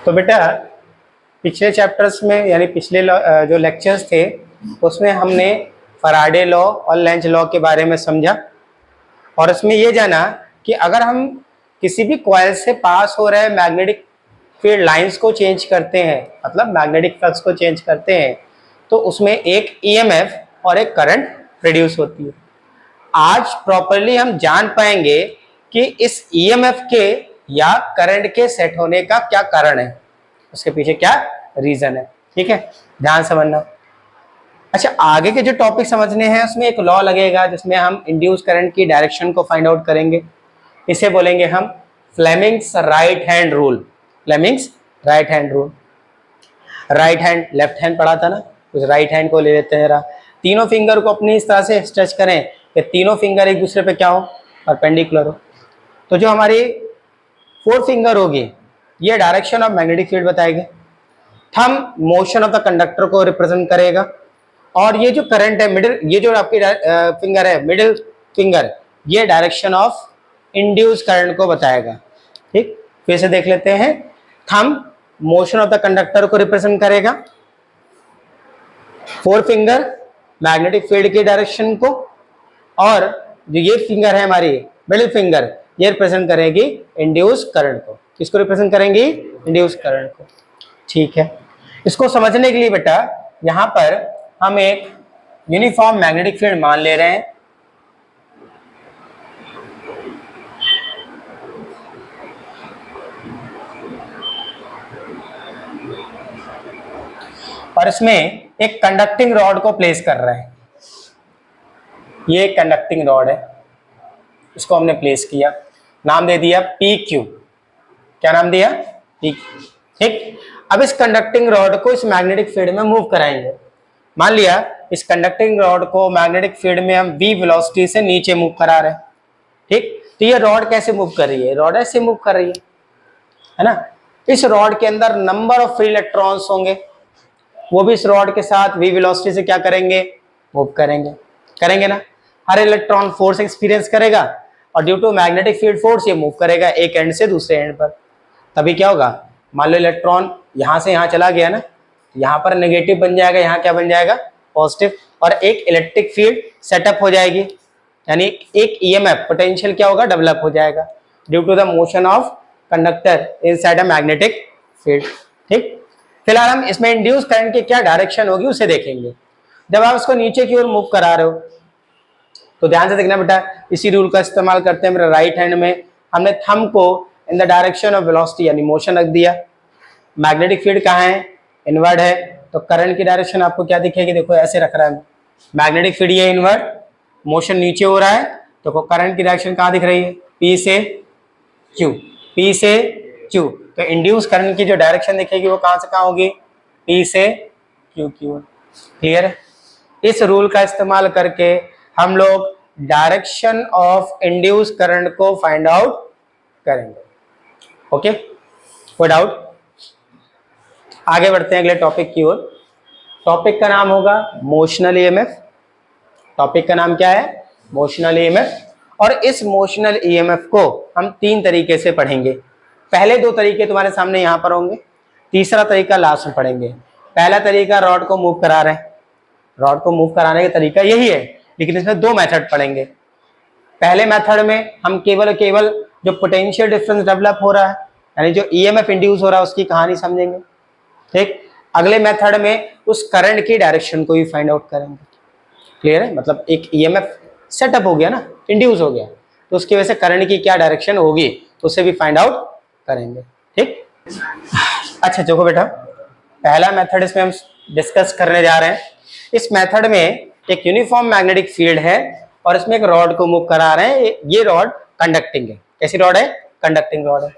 तो बेटा पिछले चैप्टर्स में यानी पिछले जो लेक्चर्स थे उसमें हमने फैराडे लॉ और लेंज लॉ के बारे में समझा और इसमें ये जाना कि अगर हम किसी भी कॉइल से पास हो रहे मैग्नेटिक फील्ड लाइंस को चेंज करते हैं, मतलब मैग्नेटिक फ्लक्स को चेंज करते हैं, तो उसमें एक ईएमएफ और एक करंट प्रोड्यूस होती है। आज प्रॉपर्ली हम जान पाएंगे कि इस ईएमएफ के या करंट के सेट होने का क्या कारण है, उसके पीछे क्या रीजन है। ठीक है, ध्यान समझना। अच्छा, आगे के जो टॉपिक समझने हैं उसमें एक लॉ लगेगा जिसमें हम इंड्यूस करंट की डायरेक्शन को फाइंड आउट करेंगे। इसे बोलेंगे हम Fleming's right hand rule. Fleming's right hand rule. Right hand left hand पढ़ा था ना, उस राइट हैंड को ले लेते हैं। तीनों फिंगर को अपनी इस तरह से स्ट्रेच करें कि तीनों फिंगर एक दूसरे पे क्या हो, परपेंडिकुलर हो। तो जो हमारी 4 फिंगर होगी ये डायरेक्शन ऑफ मैग्नेटिक फील्ड बताएगी। Thumb motion of the conductor को रिप्रेजेंट करेगा और ये जो करंट है मिडिल, ये जो आपकी फिंगर है मिडिल फिंगर, ये डायरेक्शन ऑफ इंड्यूस करंट को बताएगा। ठीक, फिर से देख लेते हैं। Thumb motion of the conductor को रिप्रेजेंट करेगा, 4 फिंगर मैग्नेटिक फील्ड की डायरेक्शन को, और जो ये फिंगर है हमारी मिडिल फिंगर, ये रिप्रेजेंट करेगी इंड्यूस करंट को। किसको रिप्रेजेंट करेंगी? इंड्यूस करंट को। ठीक है, इसको समझने के लिए बेटा यहां पर हम एक यूनिफॉर्म मैग्नेटिक फील्ड मान ले रहे हैं। और इसमें एक कंडक्टिंग रॉड को प्लेस कर रहे हैं। ये एक कंडक्टिंग रॉड है, इसको हमने प्लेस किया, नाम दे दिया पी क्यू। क्या नाम दिया? P Q. ठीक, अब इस कंडक्टिंग रॉड को इस मैग्नेटिक फील्ड में मूव कराएंगे। मान लिया इस कंडक्टिंग रॉड को मैग्नेटिक फील्ड में हम v वेलोसिटी से नीचे मूव करा रहे हैं। ठीक, तो ये रॉड कैसे मूव कर रही है? रॉड ऐसे मूव कर रही है ना। इस रॉड के अंदर नंबर ऑफ फ्री इलेक्ट्रॉन्स होंगे, वो भी इस रॉड के साथ v वेलोसिटी से क्या करेंगे? मूव करेंगे ना। हर इलेक्ट्रॉन फोर्स एक्सपीरियंस करेगा और due to magnetic field force ये मूव करेगा एक एंड से दूसरे एंड पर। तभी क्या होगा, मान लो इलेक्ट्रॉन यहां से यहां चला गया ना, यहाँ पर नेगेटिव बन जाएगा, यहाँ क्या बन जाएगा? पॉजिटिव, और एक इलेक्ट्रिक फील्ड सेटअप हो जाएगी, यानी एक ईएमएफ पोटेंशियल क्या होगा? डेवलप हो जाएगा due to the motion of conductor inside a magnetic field. ठीक, फिलहाल हम इसमें इंड्यूस करंट की क्या डायरेक्शन होगी उसे देखेंगे। जब आप इसको नीचे की ओर मूव करा रहे हो तो ध्यान से देखना बेटा, इसी रूल का इस्तेमाल करते हैं। मेरे राइट हैंड में हमने थंब को in the direction of velocity यानी मोशन रख दिया। मैग्नेटिक फील्ड कहाँ है? इनवर्ड है, तो करंट की डायरेक्शन आपको क्या दिखेगी? देखो ऐसे रख रहा है मैग्नेटिक फील्ड, ये इनवर्ड, मोशन नीचे हो रहा है, तो करंट की डायरेक्शन कहाँ दिख रही है? पी से क्यू, पी से क्यू। तो इंड्यूस करंट की जो डायरेक्शन दिखेगी वो कहाँ से कहाँ होगी? पी से क्यू की ओर। क्लियर है? इस रूल का इस्तेमाल करके हम लोग डायरेक्शन ऑफ इंड्यूस करंट को फाइंड आउट करेंगे। ओके, कोई डाउट? आगे बढ़ते हैं अगले टॉपिक की ओर। टॉपिक का नाम होगा मोशनल ईएमएफ। टॉपिक का नाम क्या है? Motional EMF. और इस मोशनल ईएमएफ को हम 3 तरीके से पढ़ेंगे। पहले 2 तरीके तुम्हारे सामने यहां पर होंगे, तीसरा तरीका लास्ट में पढ़ेंगे। पहला तरीका रॉड को मूव करा रहे हैं, रॉड को मूव कराने का तरीका यही है, लेकिन इसमें 2 मेथड पढ़ेंगे। पहले मेथड में हम केवल जो पोटेंशियल डिफरेंस डेवलप हो रहा है यानी जो ईएमएफ इंड्यूस हो रहा है उसकी कहानी समझेंगे। ठीक, अगले मेथड में उस करंट की डायरेक्शन को भी फाइंड आउट करेंगे। क्लियर है? मतलब एक ईएमएफ सेटअप हो गया ना, इंड्यूस हो गया, तो उसकी वजह से करंट की क्या डायरेक्शन होगी उसे भी फाइंड आउट करेंगे। ठीक, अच्छा देखो बेटा, पहला मेथड इसमें हम डिस्कस करने जा रहे हैं। इस मेथड में एक यूनिफॉर्म मैग्नेटिक फील्ड है और इसमें एक रॉड को मूव करा रहे हैं। ये रॉड कंडक्टिंग है। कैसी रॉड है? कंडक्टिंग रॉड है।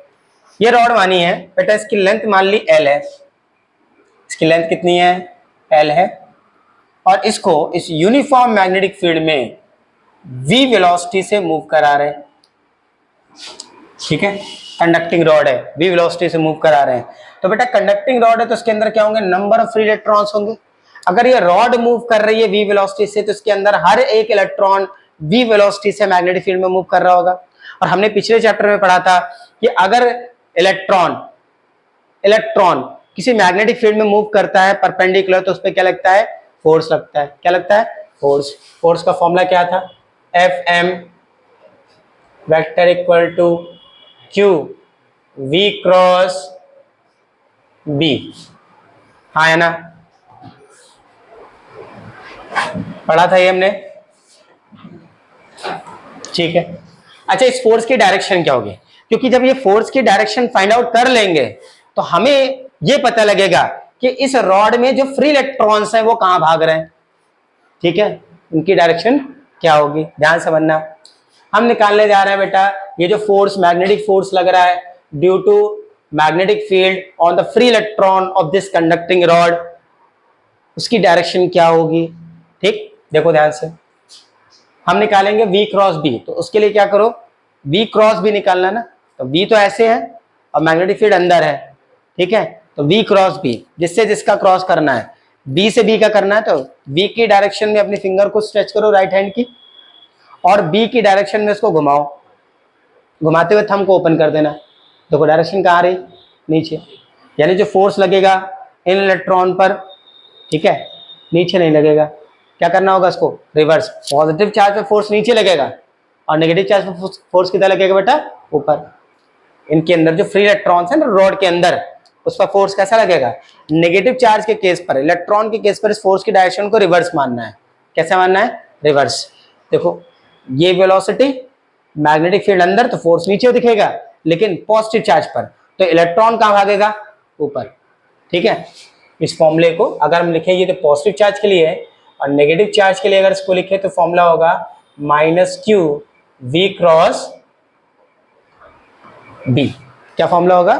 ये रॉड मानी है बेटा, इसकी लेंथ मान ली L है। इसकी लेंथ कितनी है? L है। और इसको इस यूनिफॉर्म मैग्नेटिक फील्ड में v वेलोसिटी से मूव करा रहे हैं। ठीक है, कंडक्टिंग रॉड है, v वेलोसिटी से मूव करा रहे हैं। तो बेटा कंडक्टिंग रॉड है तो इसके अंदर क्या होंगे? नंबर ऑफ फ्री इलेक्ट्रॉन्स होंगे। अगर ये रॉड मूव कर रही है v वेलोसिटी से तो इसके अंदर हर एक इलेक्ट्रॉन v वेलोसिटी से मैग्नेटिक फील्ड में मूव कर रहा होगा। और हमने पिछले चैप्टर में पढ़ा था कि अगर इलेक्ट्रॉन इलेक्ट्रॉन किसी मैग्नेटिक फील्ड में मूव करता है परपेंडिकुलर, तो उस पर क्या लगता है, फोर्स लगता है। क्या लगता है, फोर्स। फोर्स का फॉर्मूला क्या था, F M vector equal to Q V cross B. हाँ है ना, पढ़ा था ये हमने, ठीक है। अच्छा, इस फोर्स की डायरेक्शन क्या होगी, क्योंकि जब ये फोर्स की डायरेक्शन फाइंड आउट कर लेंगे तो हमें ये पता लगेगा कि इस रॉड में जो फ्री इलेक्ट्रॉन्स हैं वो कहां भाग रहे हैं, ठीक है, उनकी डायरेक्शन क्या होगी। ध्यान से बनना, हम निकालने जा रहे हैं बेटा ये जो फोर्स, मैग्नेटिक फोर्स लग रहा है due to magnetic field on the free electron of this conducting rod, उसकी डायरेक्शन क्या होगी। ठीक, देखो ध्यान से, हम निकालेंगे v क्रॉस b, तो उसके लिए क्या करो, v क्रॉस b निकालना ना, तो v तो ऐसे है और मैग्नेटिक फील्ड अंदर है, ठीक है, तो v क्रॉस b, जिससे जिसका क्रॉस करना है, b से b का करना है, तो v की डायरेक्शन में अपनी फिंगर को स्ट्रेच करो राइट हैंड की, और b की डायरेक्शन में इसको घुमाओ, घुमाते हुए थंब को ओपन कर देना। देखो डायरेक्शन कहाँ आ रही, नीचे, यानी जो फोर्स लगेगा इन इलेक्ट्रॉन पर, ठीक है, नीचे नहीं लगेगा। क्या करना होगा इसको, रिवर्स, पॉजिटिव चार्ज पे फोर्स नीचे लगेगा और नेगेटिव चार्ज पे फोर्स किधर लगेगा बेटा, ऊपर। इनके अंदर जो फ्री इलेक्ट्रॉन्स हैं ना रॉड के अंदर, उस पर फोर्स कैसा लगेगा, नेगेटिव चार्ज के केस पर, इलेक्ट्रॉन के केस पर इस फोर्स की डायरेक्शन को रिवर्स मानना है। कैसे मानना है, रिवर्स। देखो ये वेलोसिटी, मैग्नेटिक फील्ड अंदर तो फोर्स नीचे दिखेगा, लेकिन पॉजिटिव चार्ज पर तो इलेक्ट्रॉन कहां भागेगा, ऊपर, ठीक है। इस फॉर्मूले को अगर हम लिखेंगे तो पॉजिटिव चार्ज के लिए है, और नेगेटिव चार्ज के लिए अगर इसको लिखे तो फॉर्मूला होगा minus Q V cross B. क्या फॉर्मूला होगा,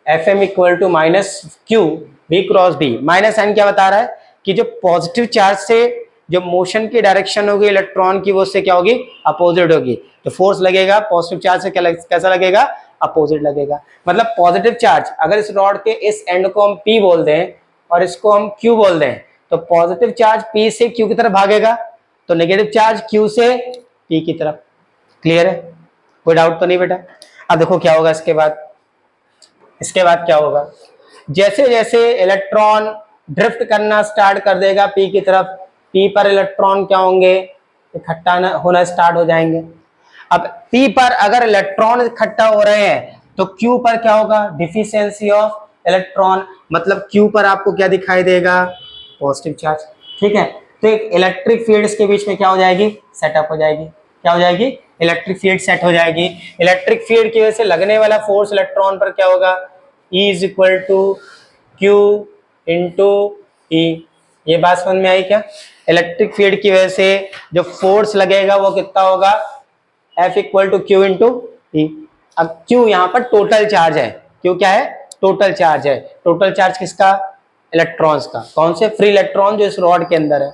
F M equal to minus Q V cross B. Minus sign क्या बता रहा है कि जो पॉजिटिव चार्ज से जो मोशन की डायरेक्शन होगी इलेक्ट्रॉन की, वो उससे क्या होगी, अपोजिट होगी। तो फोर्स लगेगा पॉजिटिव चार्ज से कैसा लगेगा, अपोजिट लगेगा। मतलब पॉजिटिव चार्ज अगर इस रॉड के इस एंड को हम P बोल दें और इसको हम Q बोल दें, तो पॉजिटिव चार्ज P से Q की तरफ भागेगा, तो नेगेटिव चार्ज Q से P की तरफ। क्लियर है, कोई डाउट तो नहीं बेटा। अब देखो क्या होगा इसके बाद, इसके बाद क्या होगा, जैसे जैसे इलेक्ट्रॉन ड्रिफ्ट करना स्टार्ट कर देगा P की तरफ, P पर इलेक्ट्रॉन क्या होंगे, इकट्ठा होना स्टार्ट हो जाएंगे। अब P पर अगर इलेक्ट्रॉन इकट्ठा हो रहे हैं तो Q पर क्या होगा, डिफिशियंसी ऑफ इलेक्ट्रॉन, मतलब Q पर आपको क्या दिखाई देगा, पॉजिटिव चार्ज, ठीक है। तो एक इलेक्ट्रिक फील्ड इसके बीच में क्या हो जाएगी, सेटअप हो जाएगी। क्या हो जाएगी, इलेक्ट्रिक फील्ड सेट हो जाएगी। इलेक्ट्रिक फील्ड की वजह से लगने वाला फोर्स इलेक्ट्रॉन पर क्या होगा, E is equal to Q into E. ये बात समझ में आई क्या, इलेक्ट्रिक फील्ड की वजह से जो फोर्स लगेगा वो कितना होगा, F equal to Q into E. अब Q यहाँ पर टोटल चार्ज है, Q क्या है, टोटल चार्ज है। टोटल चार्ज किसका, इलेक्ट्रॉन्स का। कौन से, फ्री इलेक्ट्रॉन जो इस रॉड के अंदर है,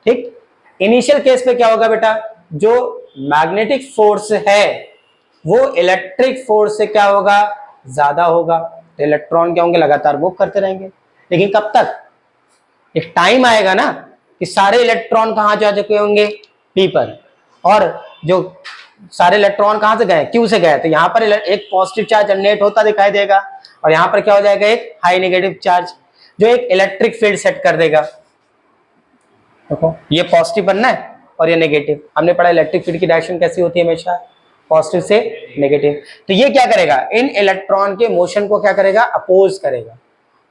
ठीक। इनिशियल केस पे क्या होगा बेटा, जो मैग्नेटिक फोर्स है वो इलेक्ट्रिक फोर्स से क्या होगा, ज्यादा होगा, तो इलेक्ट्रॉन क्या होंगे, लगातार मूव करते रहेंगे। लेकिन कब तक, एक टाइम आएगा ना कि सारे इलेक्ट्रॉन कहां जा चुके होंगे, P पर, और जो सारे इलेक्ट्रॉन कहां से गए, Q से गए, तो यहाँ पर एक पॉजिटिव चार्ज जनरेट होता दिखाई देगा, और यहाँ पर क्या हो जाएगा, एक हाई नेगेटिव चार्ज जो एक इलेक्ट्रिक फील्ड सेट कर देगा। देखो ये पॉजिटिव बनना है और ये नेगेटिव। हमने पढ़ा इलेक्ट्रिक फील्ड की डायरेक्शन कैसी होती है, हमेशा पॉजिटिव से नेगेटिव। तो ये क्या करेगा, इन इलेक्ट्रॉन के मोशन को क्या करेगा, अपोज करेगा।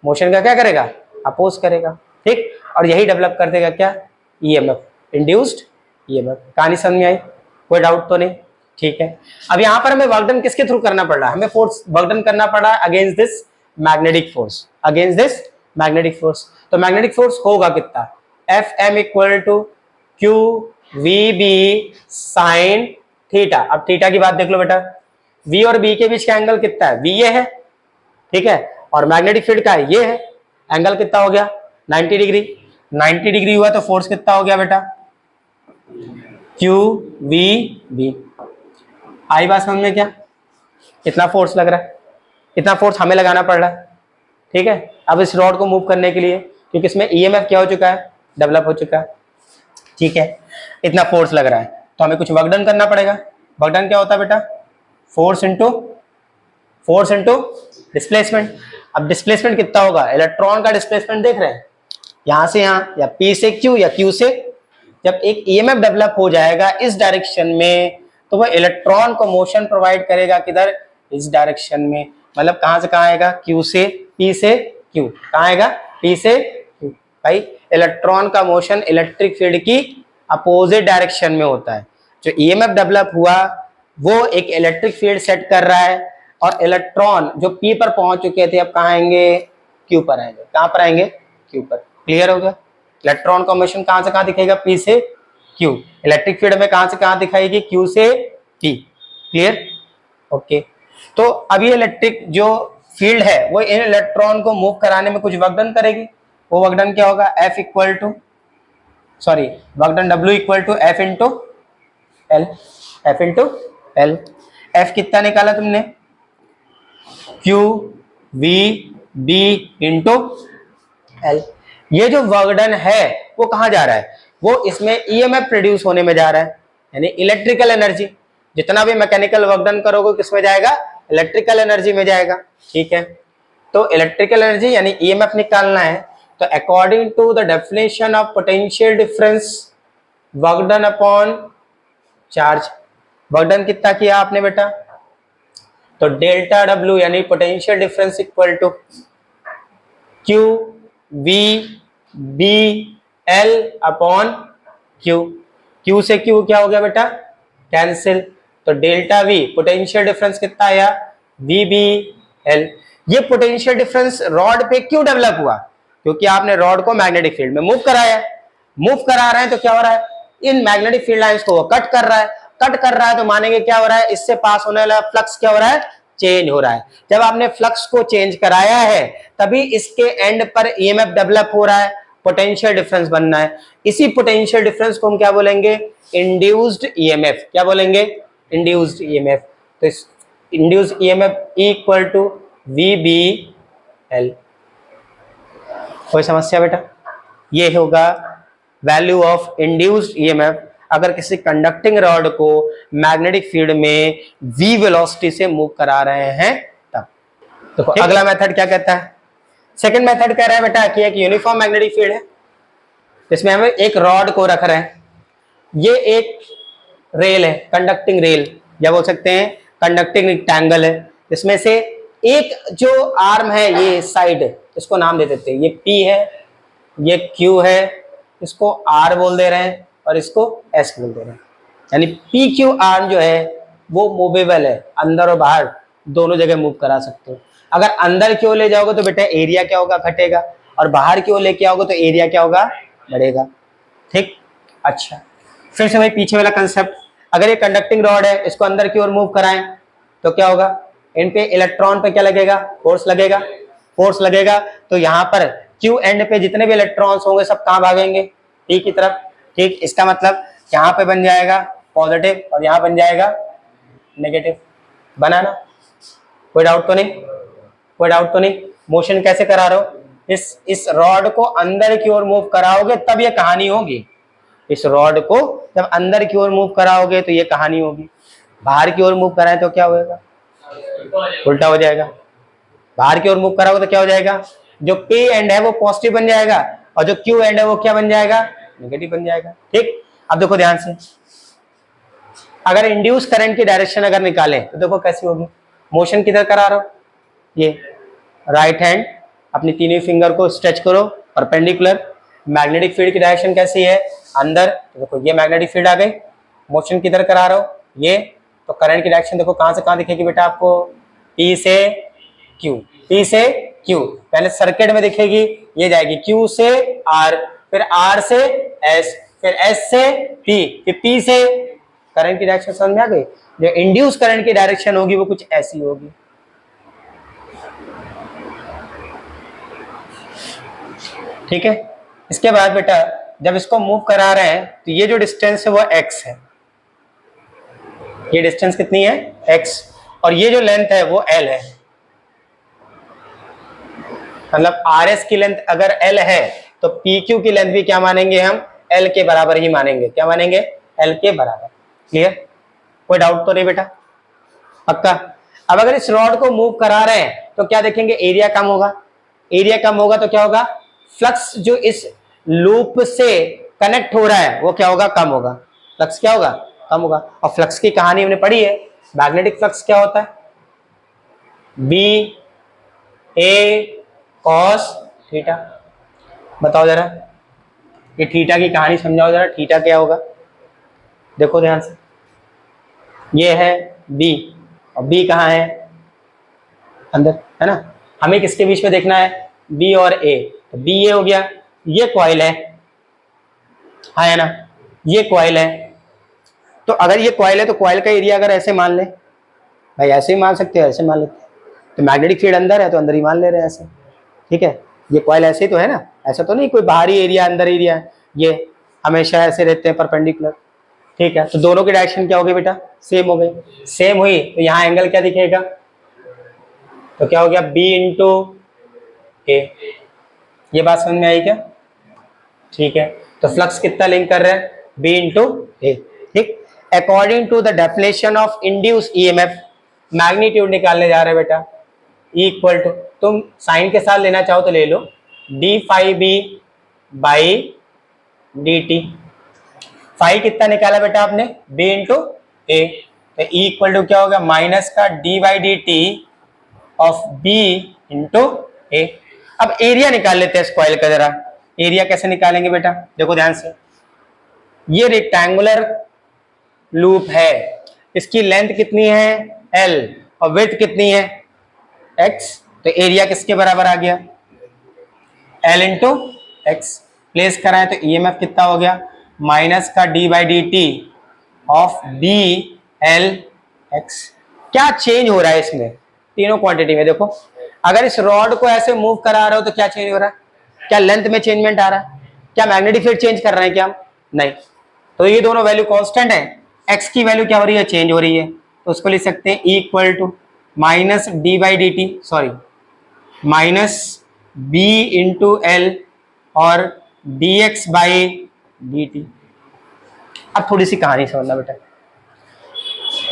मोशन का क्या करेगा, अपोज करेगा, ठीक। और यही डेवलप कर देगा क्या, ईएमएफ, इंड्यूस्ड ईएमएफ। कहानी समझ में आई, कोई डाउट तो नहीं, ठीक है। अब यहाँ पर हमें वर्क डन किसके थ्रू करना पड़ रहा है, हमें फोर्स वर्क डन करना पड़ रहा है against this magnetic force, against this magnetic force. तो मैग्नेटिक फोर्स होगा कितना, F M equal to Q V B sine theta. अब थीटा की बात देख लो बेटा, V और B के बीच का एंगल कितना है, V ये है, ठीक है, और मैग्नेटिक फील्ड का ये है, एंगल कितना हो गया, 90 डिग्री। 90 डिग्री हुआ तो फोर्स कितना हो गया बेटा, क्यू वी बी। आई बात समझ में क्या, इतना फोर्स लग रहा है, इतना फोर्स हमें लगाना पड़ रहा है, ठीक है। अब इस रॉड को मूव करने के लिए, क्योंकि इसमें ईएमएफ क्या हो चुका है, डेवलप हो चुका है, ठीक है। इतना फोर्स लग रहा है तो हमें कुछ वर्क डन करना पड़ेगा। वर्क डन क्या होता है बेटा, फोर्स इंटू डिस्प्लेसमेंट। अब डिस्प्लेसमेंट कितना होगा, इलेक्ट्रॉन का डिस्प्लेसमेंट देख रहे हैं, यहां से यहां या P से Q या Q से, जब एक ईएमएफ डेवलप हो जाएगा इस डायरेक्शन में तो वह इलेक्ट्रॉन को मोशन प्रोवाइड करेगा किधर, इस डायरेक्शन में, मतलब कहां से कहां आएगा, Q से P से Q, कहां आएगा, P से Q। भाई इलेक्ट्रॉन का मोशन इलेक्ट्रिक फील्ड की अपोजिट डायरेक्शन में होता है। जो ईएमएफ डेवलप हुआ वो एक इलेक्ट्रिक फील्ड सेट कर रहा है और इलेक्ट्रॉन जो P पर पहुंच चुके थे अब कहां आएंगे, Q पर आएंगे। कहां पर आएंगे, Q पर। क्लियर हो गया। इलेक्ट्रॉन का मोशन कहां से कहां दिखेगा, P से Q। इलेक्ट्रिक फील्ड में कहां से कहां दिखाएगी, Q से P। Clear, okay. तो अब ये इलेक्ट्रिक जो फील्ड है वो इन इलेक्ट्रॉन को मूव कराने में कुछ वर्क डन करेगी। वो वर्क डन क्या होगा, F equal to work done W equal to F into L। F into L। F कितना निकाला तुमने, Q V B into L। ये जो वर्क डन है वो कहां जा रहा है, वो इसमें ईएमएफ प्रोड्यूस होने में जा रहा है, यानी इलेक्ट्रिकल एनर्जी। जितना भी मैकेनिकल वर्क डन करोगे किसमें जाएगा, इलेक्ट्रिकल एनर्जी में जाएगा। ठीक है, तो इलेक्ट्रिकल एनर्जी यानी ईएमएफ निकालना है। तो according to the definition of potential difference work done upon charge, work done कितना किया आपने बेटा, तो डेल्टा डब्ल्यू यानी potential difference equal to Q V B L upon Q. Q से क्यू क्या हो गया बेटा, कैंसिल, तो डेल्टा वी पोटेंशियल डिफरेंस कितना आया, वी बी एल। ये पोटेंशियल डिफरेंस रॉड पे क्यों डेवलप हुआ, क्योंकि आपने रॉड को मैग्नेटिक फील्ड में मूव कराया है। मूव करा रहे हैं तो क्या हो रहा है, इन मैग्नेटिक फील्ड लाइंस को वो कट कर रहा है, कट कर रहा है तो मानेंगे क्या हो रहा है, इससे पास होने वाला फ्लक्स क्या हो रहा है, चेंज हो रहा है। जब आपने फ्लक्स को चेंज कराया है तभी इसके एंड पर ईएमएफ डेवलप हो रहा है, पोटेंशियल डिफरेंस बनना है। इसी पोटेंशियल डिफरेंस को हम क्या बोलेंगे, इंड्यूस्ड ईएमएफ। क्या बोलेंगे, इंड्यूस्ड ईएमएफ। तो इस induced EMF equal to V B L. कोई समस्या बेटा, ये होगा वैल्यू ऑफ इंड्यूस्ड ईएमएफ अगर किसी कंडक्टिंग रॉड को मैग्नेटिक फील्ड में v वेलोसिटी से मूव करा रहे हैं तब। देखो अगला मेथड क्या कहता है, सेकंड मेथड कह रहा है बेटा कि एक यूनिफॉर्म मैग्नेटिक फील्ड है, इसमें हम एक रॉड को रख रहे हैं, ये एक रेल है, कंडक्टिंग रेल या बोल सकते हैं कंडक्टिंग रेक्टेंगल है। इसमें से एक जो आर्म है ये साइड, इसको नाम दे देते हैं, ये P है, ये Q है, इसको R बोल दे रहे हैं और इसको S बोल दे रहे हैं। यानी PQ आर्म जो है वो मूवेबल है, अंदर और बाहर दोनों जगह मूव करा सकते हो। अगर अंदर की ओर ले जाओगे तो बेटा एरिया क्या होगा, घटेगा, और बाहर की ओर लेके आओगे तो एरिया क्या होगा, बढ़ेगा। ठीक, अच्छा फिर से भाई पीछे वाला कंसेप्ट, अगर ये कंडक्टिंग रॉड है इसको अंदर की ओर मूव कराएं तो क्या होगा, इन पे इलेक्ट्रॉन पे क्या लगेगा, फोर्स लगेगा, फोर्स लगेगा। तो यहाँ पर क्यू एंड पे जितने भी इलेक्ट्रॉन्स होंगे सब कहाँ भागेंगे, पी की तरफ। ठीक, इसका मतलब यहाँ पे बन जाएगा पॉजिटिव और यहाँ बन जाएगा नेगेटिव। बना ना, कोई डाउट तो नहीं, कोई डाउट तो नहीं। मोशन कैसे करा रहे हो, इस रॉड को अंदर की ओर मूव कराओगे तब ये कहानी होगी। इस रॉड को जब अंदर की ओर मूव कराओगे तो ये कहानी होगी, बाहर की ओर मूव कराएं तो क्या होगा, उल्टा हो जाएगा। बाहर की ओर मूव कराओगे तो क्या हो जाएगा, जो P एंड है वो पॉजिटिव बन जाएगा और जो Q एंड है वो क्या बन जाएगा, नेगेटिव बन जाएगा। ठीक, अब देखो ध्यान से, अगर इंड्यूस करंट की डायरेक्शन अगर निकालें तो देखो कैसी होगी। मोशन किधर करा रहा हो, ये राइट हैंड अपनी तीनों फिंगर को स्ट्रेच करो परपेंडिकुलर, मैग्नेटिक फील्ड की डायरेक्शन कैसी है, अंदर, तो देखो ये मैग्नेटिक फील्ड आ गई। मोशन किधर करा रहा हो, ये, तो करंट की डायरेक्शन देखो कहां से कहां दिखेगी बेटा आपको, P से Q, P से Q, पहले सर्किट में दिखेगी, ये जाएगी Q से R, फिर R से S, फिर S से P, फिर P से, करंट की डायरेक्शन समझ में आ गई। जो इंड्यूस करंट की डायरेक्शन होगी वो कुछ ऐसी होगी। ठीक है, इसके बाद बेटा जब इसको मूव करा रहे हैं तो ये जो डिस्टेंस है वो x है, ये डिस्टेंस कितनी है x, और ये जो लेंथ है वो l है। मतलब RS की लेंथ अगर l है तो PQ की लेंथ भी क्या मानेंगे हम, l के बराबर ही मानेंगे। क्या मानेंगे, l के बराबर। क्लियर, कोई डाउट तो नहीं बेटा, पक्का। अब अगर इस रॉड को मूव करा रहे हैं तो क्या देखेंगे, एरिया कम होगा। एरिया कम होगा तो क्या होगा, फ्लक्स जो इस लूप से कनेक्ट हो रहा है वो क्या होगा, कम होगा। फ्लक्स क्या होगा, कम होगा। और फ्लक्स की कहानी हमने पढ़ी है, मैग्नेटिक फ्लक्स क्या होता है, बी ए कॉस थीटा। बताओ जरा, ये थीटा की कहानी समझाओ जरा, थीटा क्या होगा। देखो ध्यान से, ये है बी और बी कहाँ है, अंदर है ना। हमें किसके बीच में देखना है, बी और ए। तो बी ए हो गया, ये कॉइल है ना, ये कॉइल है। तो अगर ये कॉइल है तो कॉइल का एरिया अगर ऐसे मान ले, भाई ऐसे ही मान सकते हैं, ऐसे मान लेते हैं, तो मैग्नेटिक फील्ड अंदर है तो अंदर ही मान ले रहे हैं ऐसे, ठीक है। ये कॉइल ऐसे ही तो है ना, ऐसा तो नहीं कोई बाहरी एरिया अंदर एरिया है, ये हमेशा ऐसे रहते हैं परपेंडिकुलर, ठीक है। तो दोनों की डायरेक्शन क्या हो गई बेटा, सेम हो गई। सेम हुई तो यहाँ एंगल क्या दिखेगा, तो क्या हो गया, बी इंटू ए। ये बात समझ में आई क्या, ठीक है। तो फ्लक्स कितना लिंक कर रहे हैं, बी इंटू ए, ठीक। According to the definition of induce EMF, magnitude निकालने जा रहे हैं बेटा, इक्वल टू, तुम साइन के साथ लेना चाहो तो ले लो, D phi B by D T. Phi कितना निकाला बेटा आपने, बी इंटू ए, तो इक्वल टू क्या हो गया, माइनस का D by D T of B into A. अब एरिया निकाल लेते हैं इस कॉइल का जरा। एरिया कैसे निकालेंगे बेटा, देखो ध्यान से, ये रेक्टेंगुलर लूप है, इसकी लेंथ कितनी है L और विड्थ कितनी है x, तो एरिया किसके बराबर आ गया, L इंटू एक्स। प्लेस कराएं तो ईएमएफ कितना हो गया, माइनस का D by D T of B L X. क्या चेंज हो रहा है इसमें, तीनों क्वांटिटी में देखो, अगर इस रॉड को ऐसे मूव करा रहे हो तो क्या चेंज हो रहा है, क्या लेंथ में चेंजमेंट आ रहा है, क्या मैग्नेटिक फील्ड चेंज कर रहे हैं क्या हम, नहीं। तो ये दोनों वैल्यू कांस्टेंट है, एक्स की वैल्यू क्या हो रही है, चेंज हो रही है, तो उसको लिख सकते हैं equal to minus D by D T, sorry minus B into L और D X by D T. अब थोड़ी सी कहानी समझना बेटा,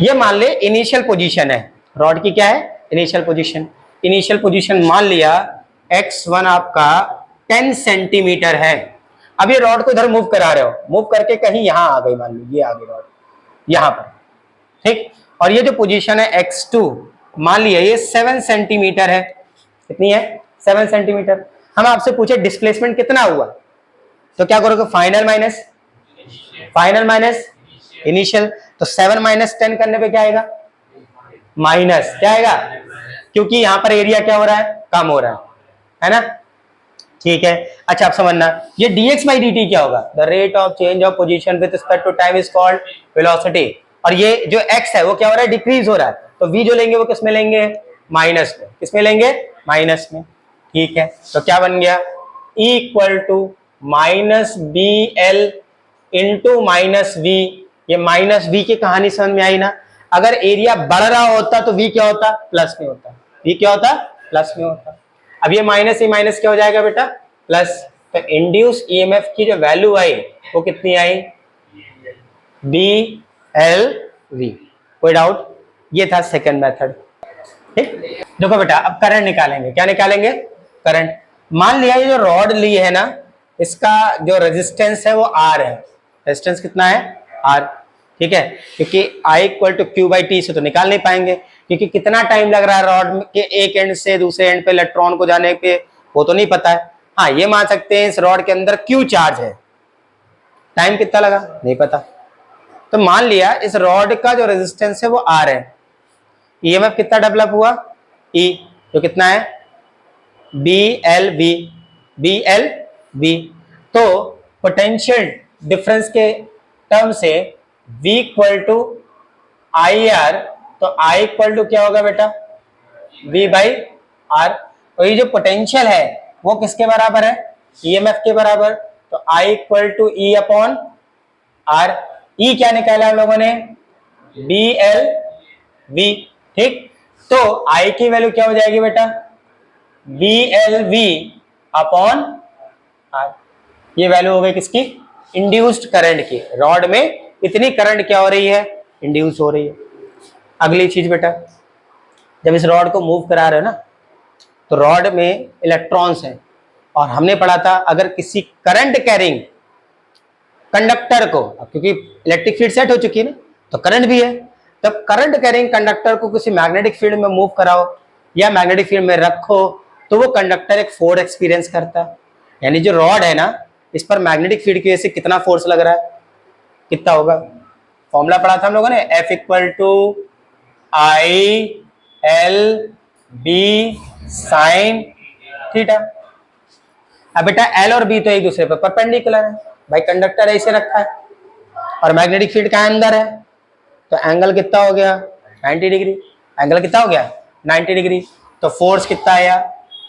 ये मान ले इनिशियल पोजीशन है रॉड की, क्या है, इनिशियल पोजीशन। इनिशियल पोजीशन मान लिया x1 आपका 10 सेंटीमीटर है। अब ये रॉड को इधर मूव करा रहे हो, मूव करके कहीं यहां आ गई, मान लो ये आ गई रॉड यहां पर, ठीक। और ये जो पोजीशन है x2, मान लिया ये 7 सेंटीमीटर है, कितनी है, 7 सेंटीमीटर। हम आपसे पूछे डिस्प्लेसमेंट कितना हुआ, तो क्या करोगे, फाइनल माइनस इनिशियल। तो 7 माइनस 10 करने पे क्या आएगा, माइनस, क्या आएगा, क्योंकि यहां पर एरिया क्या हो रहा है, कम हो रहा है ना, ठीक है। अच्छा आप समझना, ये dx बाई dt क्या होगा, the rate of change of position with respect to time is called velocity. और ये जो x है वो क्या हो रहा है, डिक्रीज हो रहा है, तो v जो लेंगे वो किस में लेंगे, माइनस में, किस में लेंगे, माइनस में, ठीक है। तो क्या बन गया, equal to minus B L into minus V. ये माइनस वी की कहानी समझ में आई ना, अगर एरिया बढ़ रहा होता तो वी क्या होता, प्लस में होता, वी क्या होता, प्लस में होता। अब ये माइनस ही माइनस क्या हो जाएगा बेटा, प्लस। तो इंड्यूस ईएमएफ की जो वैल्यू आई वो कितनी आई, बी एल वी। कोई डाउट, ये था सेकंड मेथड, ठीक। देखो बेटा अब करंट निकालेंगे, क्या निकालेंगे, करंट। मान लिया ये जो रॉड ली है ना, इसका जो रेजिस्टेंस है वो आर है, रेजिस्टेंस कितना है, आर, ठीक है। क्योंकि I equal to Q by T से तो निकाल नहीं पाएंगे, क्योंकि कितना टाइम लग रहा है रॉड के एक एंड से दूसरे एंड पे इलेक्ट्रॉन को जाने पे, वो तो नहीं पता है। हाँ ये मान सकते हैं इस रॉड के अंदर क्यू चार्ज है, टाइम कितना लगा नहीं पता। तो मान लिया इस रॉड का जो रेजिस्टेंस है वो आर है, ईएमएफ कितना डेवलप हुआ, ई, तो कितना है, बी एल वी। तो पोटेंशियल डिफरेंस के टर्म से V equal to I R, तो I इक्वल टू क्या होगा बेटा, V बाई आर। और ये जो पोटेंशियल है वो किसके बराबर है, EMF के बराबर, तो I equal to E upon R. E क्या निकाला हम लोगों ने, BLV, ठीक। तो I की वैल्यू क्या हो जाएगी बेटा, BLV अपॉन आर। ये वैल्यू हो गई किसकी, इंड्यूस्ड करंट की, रॉड में इतनी करंट क्या हो रही है, इंड्यूस हो रही है। अगली चीज बेटा, जब इस रॉड को मूव करा रहे हो ना, तो रॉड में इलेक्ट्रॉन्स हैं, और हमने पढ़ा था अगर किसी करंट कैरिंग कंडक्टर को, अब क्योंकि इलेक्ट्रिक फील्ड सेट हो चुकी है ना तो करंट भी है, तब करंट कैरिंग कंडक्टर को किसी मैग्नेटिक फील्ड में मूव कराओ या मैग्नेटिक फील्ड में रखो तो वो कंडक्टर एक फोर्स एक्सपीरियंस करता है। यानी जो रॉड है ना, इस पर मैग्नेटिक फील्ड की वजह से कितना फोर्स लग रहा है, कितना होगा? फॉर्मूला पढ़ा था हम लोगों ने, F equal to I L B sine theta. अब बेटा एल और बी तो एक दूसरे पर परपेंडिकुलर है भाई, कंडक्टर ऐसे रखा है और मैग्नेटिक फील्ड का अंदर है, तो एंगल कितना हो गया 90 डिग्री। एंगल कितना हो गया 90 डिग्री। तो फोर्स कितना आया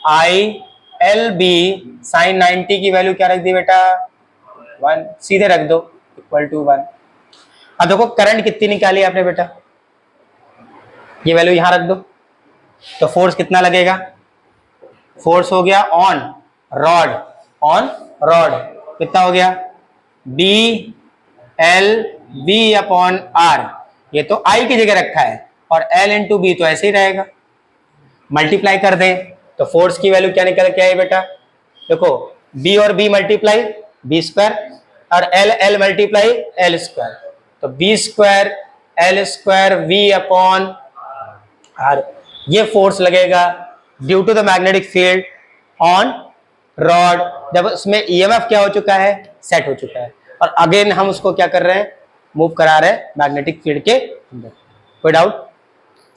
आई एल बी साइन 90 की वैल्यू क्या रख दी बेटा 1, सीधे रख दो इक्वल टू 1। अब देखो करंट कितनी निकाली आपने बेटा, ये वैल्यू यहां रख दो, तो फोर्स कितना लगेगा, फोर्स हो गया ऑन रॉड कितना हो गया B L B upon R, ये तो आई की जगह रखा है और एल इंटू बी तो ऐसे ही रहेगा, मल्टीप्लाई कर दें तो फोर्स की वैल्यू क्या निकल के आई बेटा, देखो बी और बी मल्टीप्लाई बी स्क्वायर और L L multiply L square, तो B square L square V upon R, ये फोर्स लगेगा due to the magnetic field on rod, जब उसमें ईएमएफ क्या हो चुका है सेट हो चुका है, और अगेन हम उसको क्या कर रहे हैं मूव करा रहे हैं मैग्नेटिक फील्ड के अंदर। कोई डाउट?